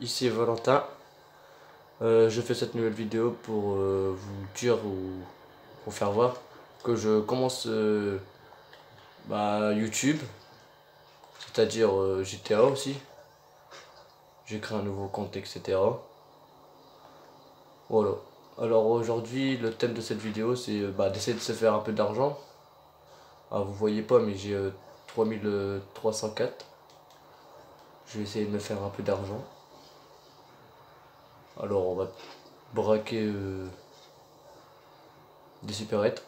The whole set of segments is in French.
ici Valentin. Je fais cette nouvelle vidéo pour vous dire ou pour faire voir que je commence YouTube, c'est-à-dire GTA aussi. J'ai créé un nouveau compte, etc. Voilà. Alors aujourd'hui, le thème de cette vidéo, c'est d'essayer de se faire un peu d'argent. Ah, vous voyez pas, mais j'ai 3304. Je vais essayer de me faire un peu d'argent. Alors on va braquer des supérettes.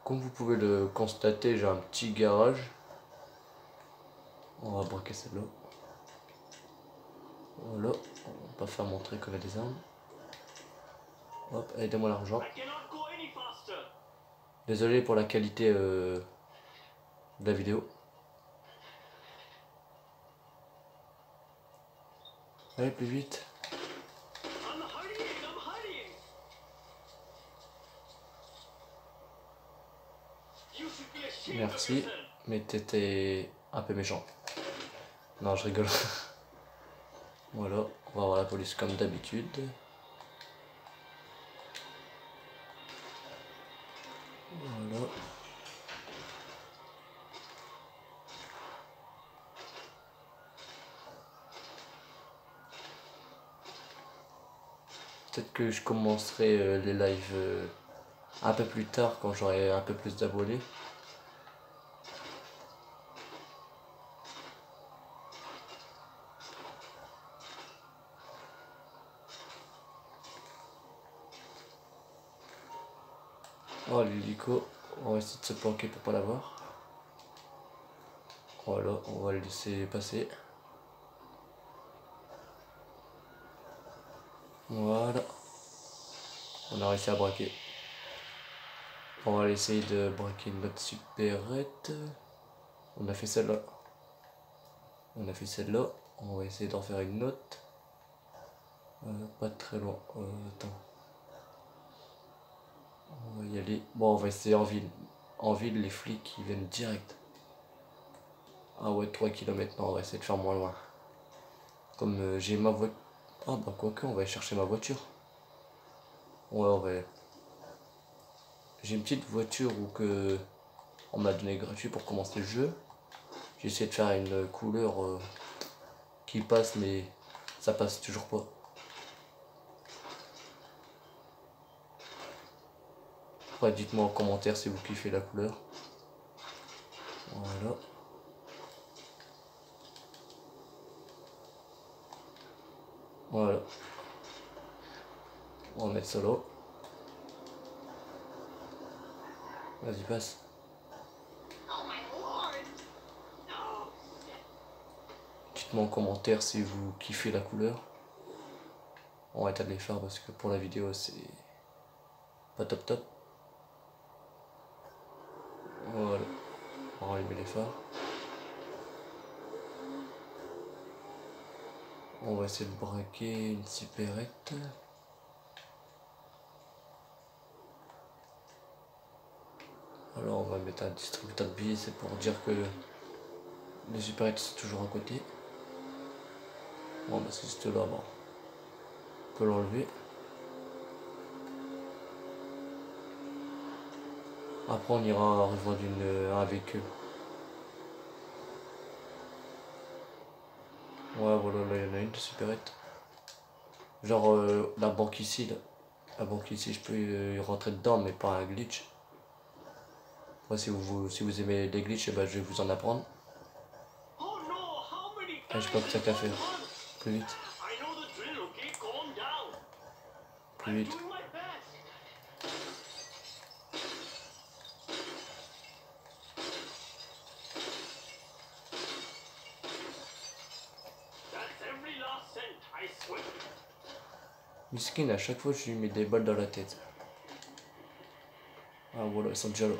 Comme vous pouvez le constater, j'ai un petit garage. On va braquer celle-là. Voilà, on va pas faire montrer qu'on a des armes. Hop, aidez-moi l'argent. Désolé pour la qualité de la vidéo. Allez, plus vite. Merci, mais t'étais un peu méchant. Non, je rigole. Voilà, on va voir la police comme d'habitude. Voilà. Peut-être que je commencerai les lives un peu plus tard quand j'aurai un peu plus d'abonnés. Oh, l'hélico, on va essayer de se planquer pour pas l'avoir. Voilà, on va le laisser passer. Voilà. On a réussi à braquer. On va essayer de braquer notre supérette. On a fait celle-là. On a fait celle-là. On va essayer d'en faire une autre. Pas très loin. Attends. On va y aller. Bon, on va essayer en ville. En ville, les flics, ils viennent direct. Ah ouais, 3 km. Non, on va essayer de faire moins loin. Comme j'ai ma voiture. Ah bah quoique, on va aller chercher ma voiture. Ouais, on va... J'ai une petite voiture où que on m'a donné gratuit pour commencer le jeu. J'ai essayé de faire une couleur qui passe, mais ça passe toujours pas. Après, dites-moi en commentaire si vous kiffez la couleur. Voilà. Voilà. On va mettre ça là. Vas-y, passe. Dites-moi en commentaire si vous kiffez la couleur. On va éteindre les phares parce que pour la vidéo c'est pas top top. Voilà. On va allumer les phares. On va essayer de braquer une supérette. Alors on va mettre un distributeur de billets, c'est pour dire que les supérettes sont toujours à côté. Bon bah c'est juste là, bon. On peut l'enlever. Après on ira revendre un véhicule. Ouais voilà, là il y en a une de supérette. Genre la banque ici là. La banque ici je peux y rentrer dedans mais pas un glitch. Moi si vous aimez les glitches, bah, je vais vous en apprendre. Ah, j'ai pas que ça qu'à faire. Plus vite. Plus vite. Miskin, à chaque fois je lui mets des balles dans la tête. Ah voilà, ils sont déjà là.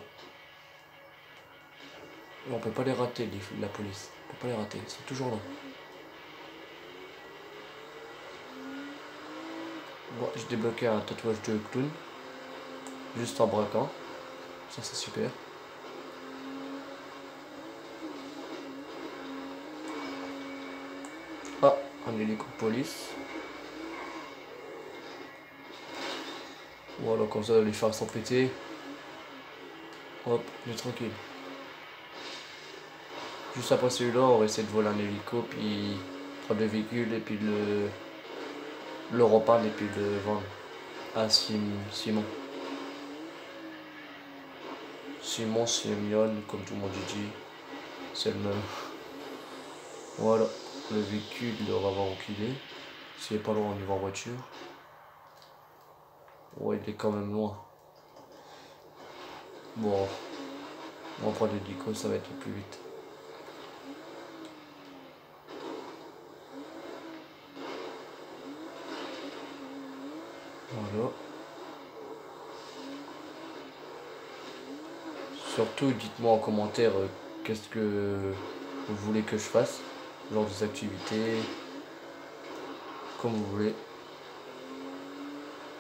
Et on peut pas les rater, la police. On peut pas les rater, ils sont toujours là. Bon, j'ai débloqué un tatouage de clown. Juste en braquant. Ça c'est super. Ah, un hélico de police. Voilà, comme ça les phares sont pétés. Hop, on est tranquille. Juste après celui-là, on va essayer de voler un hélico, puis prendre le véhicule, et puis le repeindre, et puis le vendre à Simon. Simon, Simeon, comme tout le monde dit, c'est le même. Voilà, le véhicule, il devrait avoir enculé. S'il est pas loin, on y va en voiture. Ouais, il est quand même loin. Bon, on va prendre l'hélico, ça va être le plus vite. Voilà. Surtout, dites-moi en commentaire qu'est-ce que vous voulez que je fasse. Genre des activités, comme vous voulez.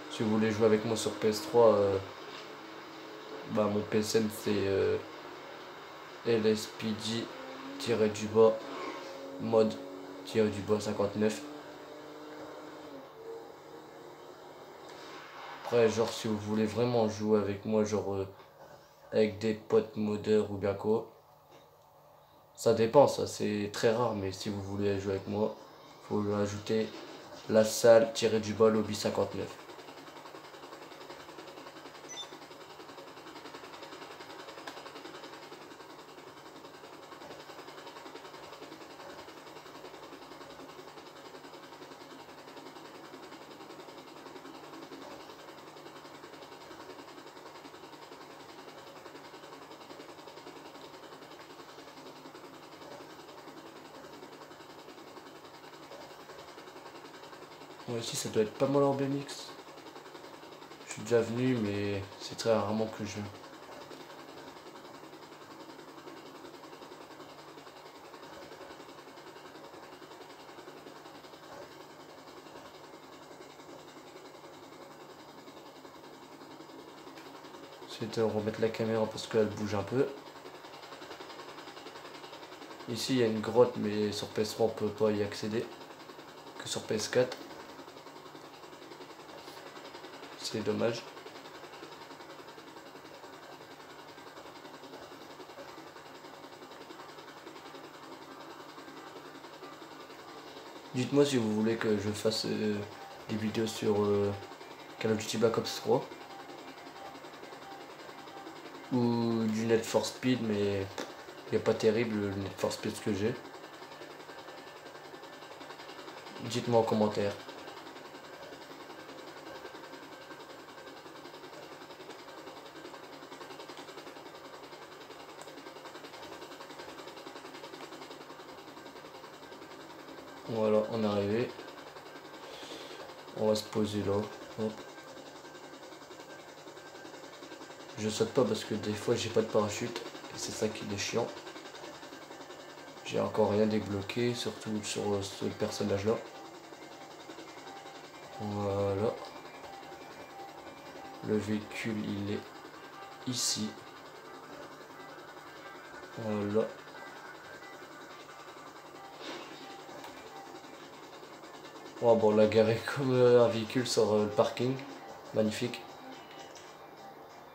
Si vous voulez jouer avec moi sur PS3, bah mon PSN c'est LSPD-du-bas mode-du-bas 59. Après, genre si vous voulez vraiment jouer avec moi, genre avec des potes modeurs ou bien quoi, ça dépend, ça c'est très rare, mais si vous voulez jouer avec moi, faut ajouter la salle-du-bas lobby 59. Moi aussi ça doit être pas mal en BMX. Je suis déjà venu mais c'est très rarement que je... J'essaie de remettre la caméra parce qu'elle bouge un peu. Ici il y a une grotte mais sur PS3 on peut pas y accéder. Que sur PS4. C'est dommage. Dites-moi si vous voulez que je fasse des vidéos sur Call of Duty Black Ops 3. Ou du Need for Speed, mais il n'est pas terrible le Need for Speed que j'ai. Dites-moi en commentaire. Voilà, on est arrivé. On va se poser là. Hop. Je saute pas parce que des fois j'ai pas de parachute. Et c'est ça qui est chiant. J'ai encore rien débloqué, surtout sur ce personnage là. Voilà. Le véhicule il est ici. Voilà. Oh, bon, la garer comme un véhicule sur le parking. Magnifique.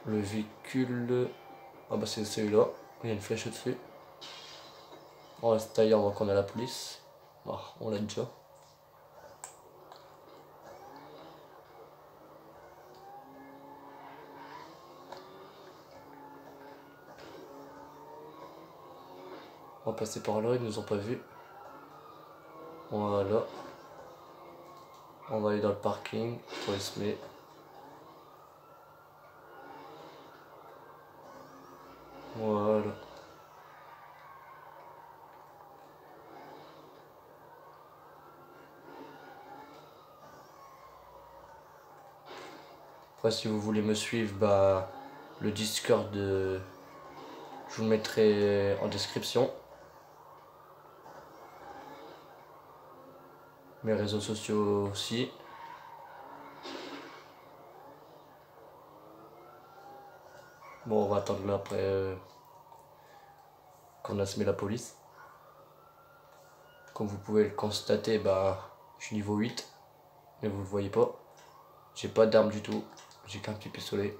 Le véhicule... Ah bah c'est celui-là. Il y a une flèche au-dessus. On reste taillé avant qu'on ait la police. Ah, on l'a déjà. On va passer par là, ils nous ont pas vus. Voilà. On va aller dans le parking pour essayer. Voilà. Après si vous voulez me suivre, bah le Discord je vous le mettrai en description. Mes réseaux sociaux aussi. Bon, on va attendre là après qu'on a semé la police. comme vous pouvez le constater, bah, je suis niveau 8, mais vous le voyez pas. J'ai pas d'arme du tout, j'ai qu'un petit pistolet.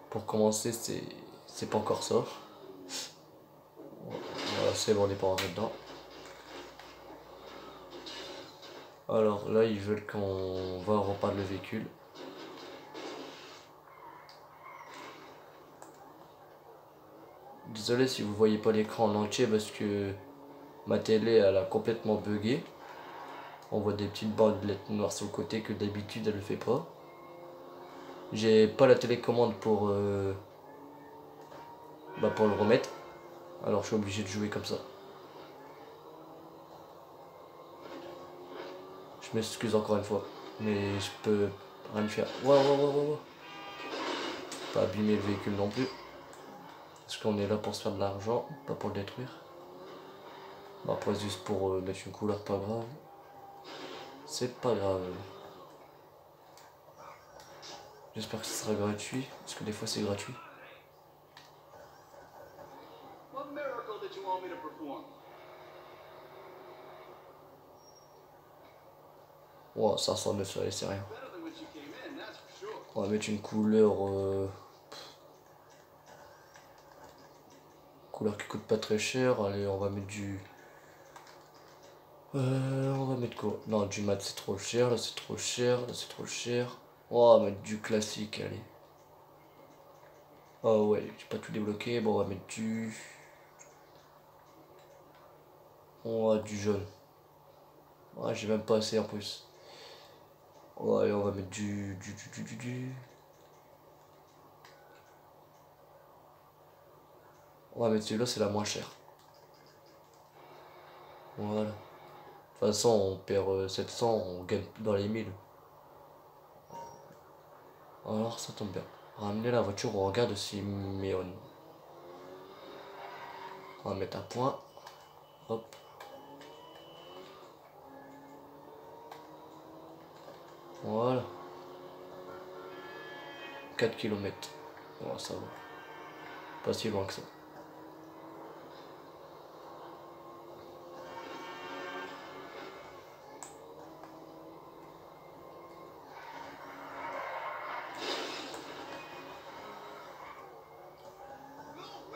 Pour commencer, c'est pas encore ça. Voilà, c'est bon, on n'est pas rentré dedans. Alors là, ils veulent qu'on va reprendre le véhicule. Désolé si vous voyez pas l'écran en entier parce que ma télé elle a complètement bugué. On voit des petites bandelettes noires sur le côté que d'habitude elle le fait pas. J'ai pas la télécommande pour le remettre. Alors je suis obligé de jouer comme ça. Je m'excuse encore une fois. Mais je peux rien faire. Waouh. Pas abîmer le véhicule non plus. Parce qu'on est là pour se faire de l'argent, pas pour le détruire. Bon, après juste pour mettre une couleur, pas grave. C'est pas grave. J'espère que ce sera gratuit, parce que des fois c'est gratuit. Wow, 509, allez, c'est rien. On va mettre une couleur... couleur qui coûte pas très cher. Allez, on va mettre du... on va mettre quoi? Non, du mat c'est trop cher, là c'est trop cher, là c'est trop cher. On va mettre du classique, allez. Oh ouais, j'ai pas tout débloqué. Bon, on va mettre du... On va du jaune. Ouais, j'ai même pas assez en plus. Ouais, on va mettre du... On va mettre celui-là, c'est la moins chère. Voilà. De toute façon, on perd 700, on gagne dans les 1000. Alors, ça tombe bien. Ramener la voiture au regard de Simeon. On va mettre un point. Hop. Voilà. 4 km. Ouais, ça va. Pas si loin que ça.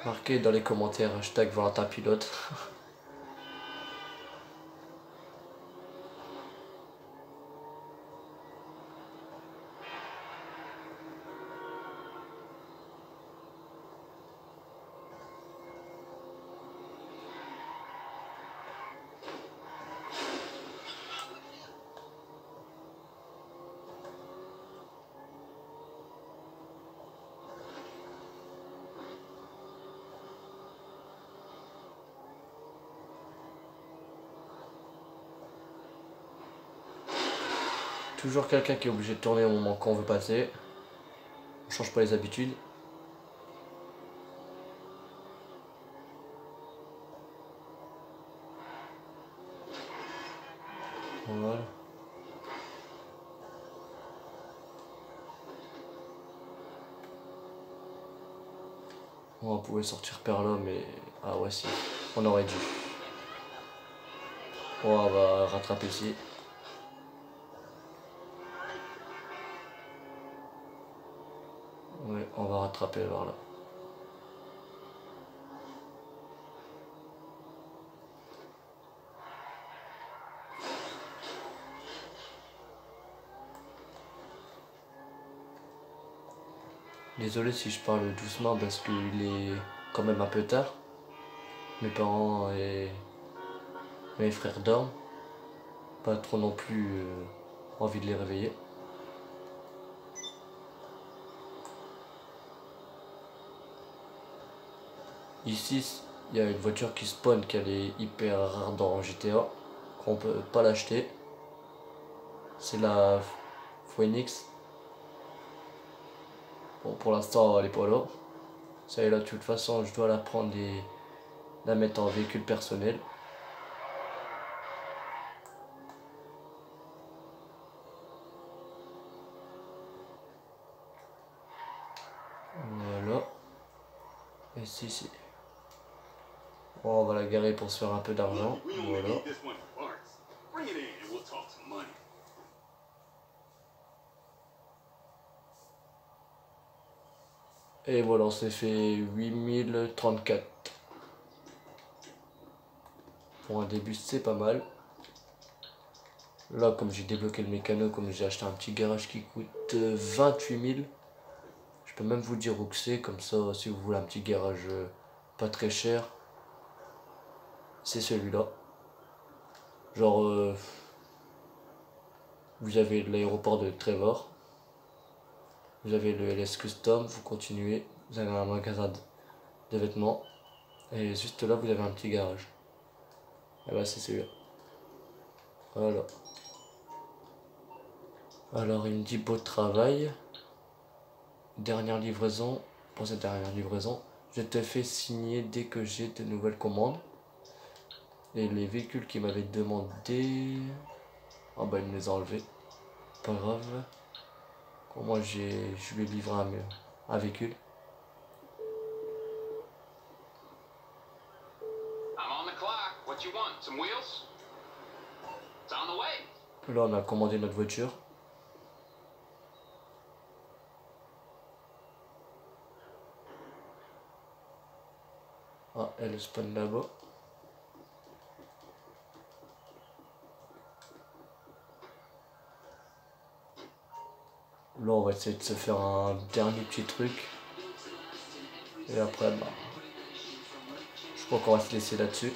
Marquez dans les commentaires hashtag Valentin Pilote. Toujours quelqu'un qui est obligé de tourner au moment qu'on veut passer. On change pas les habitudes. Voilà. On pouvait sortir par là, mais... Ah ouais, si. On aurait dû. Bon, on va rattraper ici. Ouais, on va rattraper vers là. Désolé si je parle doucement parce qu'il est quand même un peu tard. Mes parents et mes frères dorment. Pas trop non plus envie de les réveiller. Ici, il y a une voiture qui spawn qu'elle est hyper rare dans GTA. Qu'on peut pas l'acheter. C'est la Phoenix. Bon, pour l'instant, elle est pas là. Ça est là, de toute façon, je dois la prendre et la mettre en véhicule personnel. Voilà. Et si. Bon, on va la garer pour se faire un peu d'argent. Voilà. Et voilà, on s'est fait 8034. Pour un début, c'est pas mal. Là, comme j'ai débloqué le mécano, comme j'ai acheté un petit garage qui coûte 28 000. Je peux même vous dire où que c'est, comme ça, si vous voulez un petit garage pas très cher, c'est celui-là. Genre, vous avez l'aéroport de Trevor, vous avez le LS Custom, vous continuez, vous avez un magasin de vêtements, et juste là, vous avez un petit garage. Et bah, c'est celui-là. Voilà. Alors, il me dit beau travail. Dernière livraison. Pour cette dernière livraison, je te fais signer dès que j'ai de nouvelles commandes. Et les véhicules qu'il m'avait demandé, ah bah il me les a enlevés. Pas grave. Moi je lui ai livré un véhicule. Là on a commandé notre voiture. Ah, elle spawn là-bas. Là on va essayer de se faire un dernier petit truc. Et après bah, je crois qu'on va se laisser là-dessus.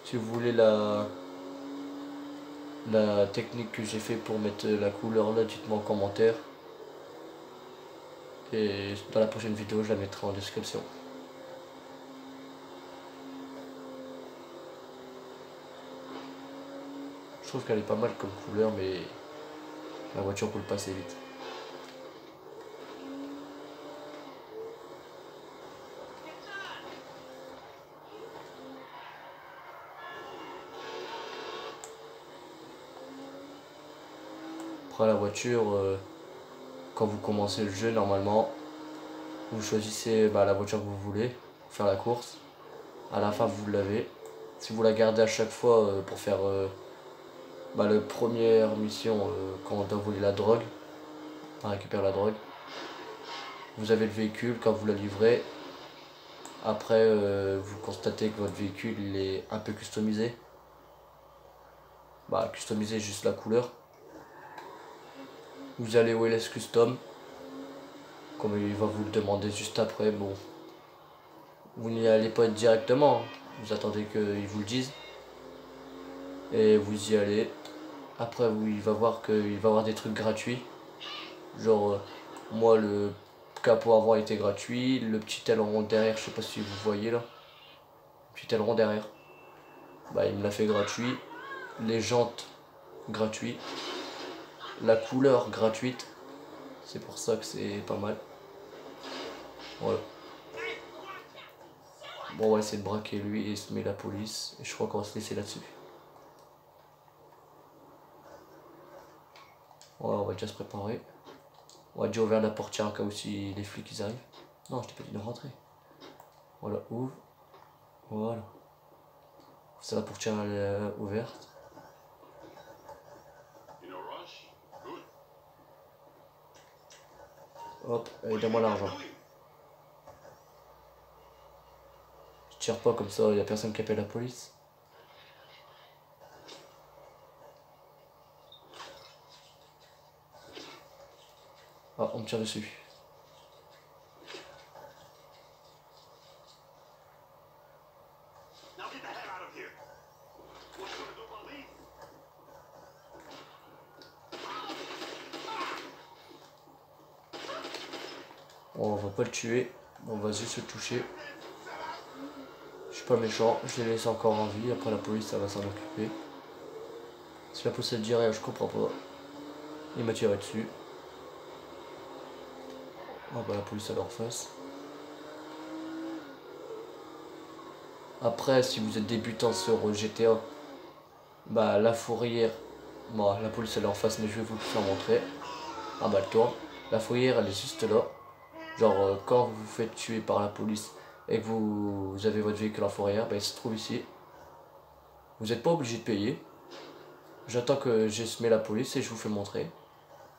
Si vous voulez la technique que j'ai fait pour mettre la couleur là, dites-moi en commentaire. Et dans la prochaine vidéo, je la mettrai en description. Je trouve qu'elle est pas mal comme couleur, mais la voiture roule pas assez vite. Après la voiture, quand vous commencez le jeu, normalement, vous choisissez la voiture que vous voulez pour faire la course. À la fin, vous l'avez. Si vous la gardez à chaque fois pour faire la première mission, quand on doit voler la drogue, on récupère la drogue, vous avez le véhicule quand vous la livrez. Après, vous constatez que votre véhicule il est un peu customisé. Customiser juste la couleur. Vous allez au LS Custom. Comme il va vous le demander juste après, bon. Vous n'y allez pas directement. Vous attendez qu'ils vous le disent. Et vous y allez. Après, il va voir qu'il va avoir des trucs gratuits. Genre, moi, le capot avant était gratuit. Le petit aileron derrière, je sais pas si vous voyez là. Le petit aileron derrière. Il me l'a fait gratuit. Les jantes gratuites. La couleur gratuite. C'est pour ça que c'est pas mal. Voilà. Bon, on va essayer de braquer lui et se met la police. Et je crois qu'on va se laisser là-dessus. Voilà, on va déjà se préparer. On va déjà ouvrir la portière au cas où si les flics ils arrivent. Non, je t'ai pas dit de rentrer. Voilà, ouvre. Voilà. C'est la portière elle est ouverte. Hop, allez, donne-moi l'argent. Je tire pas comme ça, il n'y a personne qui appelle la police. Ah, on me tire dessus. On va pas le tuer, on va juste le toucher. Je suis pas méchant, je les laisse encore en vie, après la police ça va s'en occuper. Si la police elle dit rien, je comprends pas. Il m'a tiré dessus. Ah bah la police à leur face. Après, si vous êtes débutant sur GTA, bah la fourrière, bon, la police elle est en face, mais je vais vous le faire montrer. Ah bah le tour. La fourrière elle est juste là. Genre quand vous vous faites tuer par la police et que vous avez votre véhicule en fourrière, bah il se trouve ici. Vous n'êtes pas obligé de payer. J'attends que j'ai semé la police et je vous fais montrer.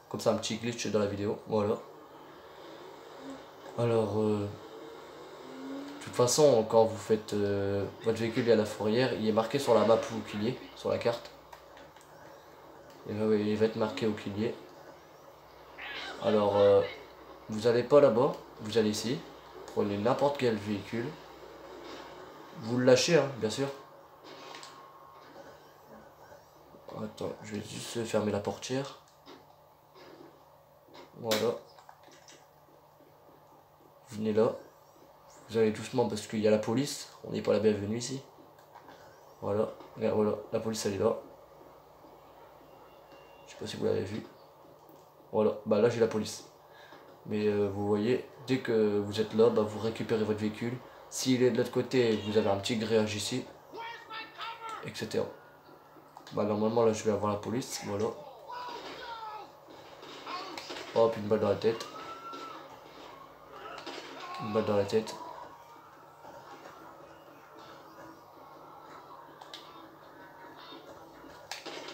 Comme ça un petit glitch dans la vidéo. Voilà. Alors de toute façon quand vous faites votre véhicule à la fourrière, il est marqué sur la map au quilier, sur la carte. Il va être marqué au quilier. Alors vous allez pas là-bas, vous allez ici, prenez n'importe quel véhicule. Vous le lâchez hein, bien sûr. Attends, je vais juste fermer la portière. Voilà. Venez là. Vous allez doucement parce qu'il y a la police. On n'est pas la bienvenue ici. Voilà. Regarde, voilà. La police elle est là. Je sais pas si vous l'avez vu. Voilà. Bah là j'ai la police. Mais vous voyez, dès que vous êtes là, bah, vous récupérez votre véhicule. S'il est de l'autre côté, vous avez un petit grillage ici. Etc. Bah normalement là je vais avoir la police. Voilà. Hop, une balle dans la tête. Une balle dans la tête.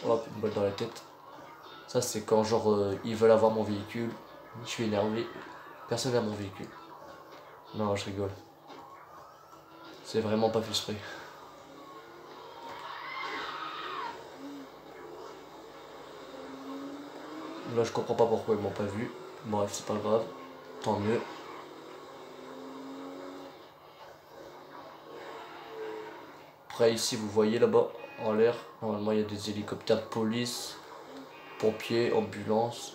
Hop, une balle dans la tête. Ça c'est quand genre ils veulent avoir mon véhicule. Je suis énervé. Personne n'a mon véhicule. Non, je rigole. C'est vraiment pas fait exprès. Là je comprends pas pourquoi ils m'ont pas vu. Bref, c'est pas grave. Tant mieux. Après ici vous voyez là-bas en l'air. Normalement il y a des hélicoptères de police. Pompiers, ambulances.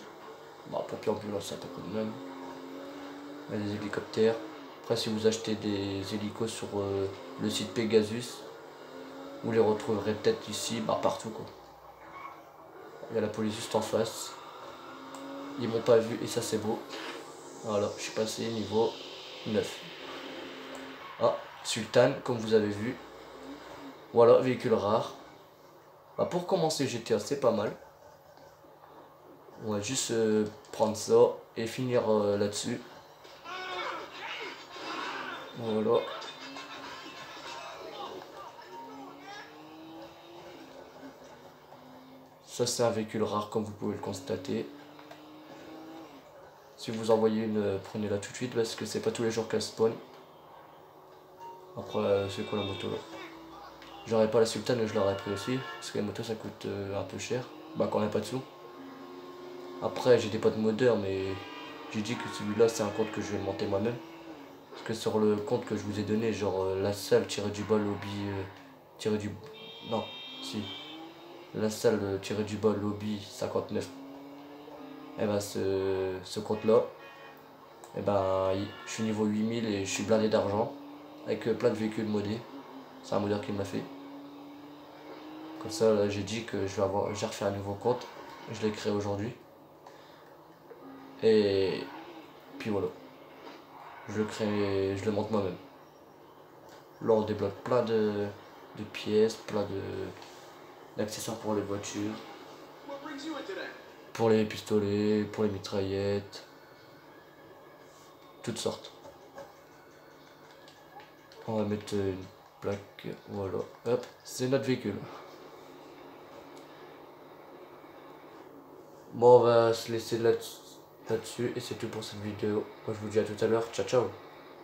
Bah pompiers, ambulances c'est à peu près le même. Il y a des hélicoptères. Après si vous achetez des hélicos sur le site Pegasus, vous les retrouverez peut-être ici, bah partout quoi. Il y a la police juste en face. Ils m'ont pas vu et ça c'est beau. Voilà, je suis passé niveau 9. Ah, Sultan, comme vous avez vu. Voilà, véhicule rare. Bah, pour commencer GTA, c'est pas mal. On va juste prendre ça et finir là-dessus. Voilà. Ça c'est un véhicule rare comme vous pouvez le constater. Si vous en voyez une, prenez-la tout de suite parce que c'est pas tous les jours qu'elle spawn. Après, c'est quoi la moto là? J'aurais pas la Sultan mais je l'aurais pris aussi. Parce que la moto ça coûte un peu cher. Bah quand on n'a pas de sous. Après j'ai des potes modeurs mais j'ai dit que celui-là c'est un compte que je vais monter moi-même. Parce que sur le compte que je vous ai donné, genre la salle tirée du bas lobby tiré du... Non, si. La salle tirée du bas lobby 59. Et ben ce compte là, et ben je suis niveau 8000 et je suis blindé d'argent. Avec plein de véhicules modés. C'est un modeur qui me l'a fait. Comme ça j'ai dit que j'ai refait un nouveau compte. Je l'ai créé aujourd'hui. Et puis voilà. Je le crée, je le monte moi-même. Là on débloque plein de pièces, plein d'accessoires pour les voitures, pour les pistolets, pour les mitraillettes, toutes sortes. On va mettre une plaque, voilà, hop, c'est notre véhicule. Bon, on va se laisser là-dessus et c'est tout pour cette vidéo. Moi je vous dis à tout à l'heure, ciao ciao.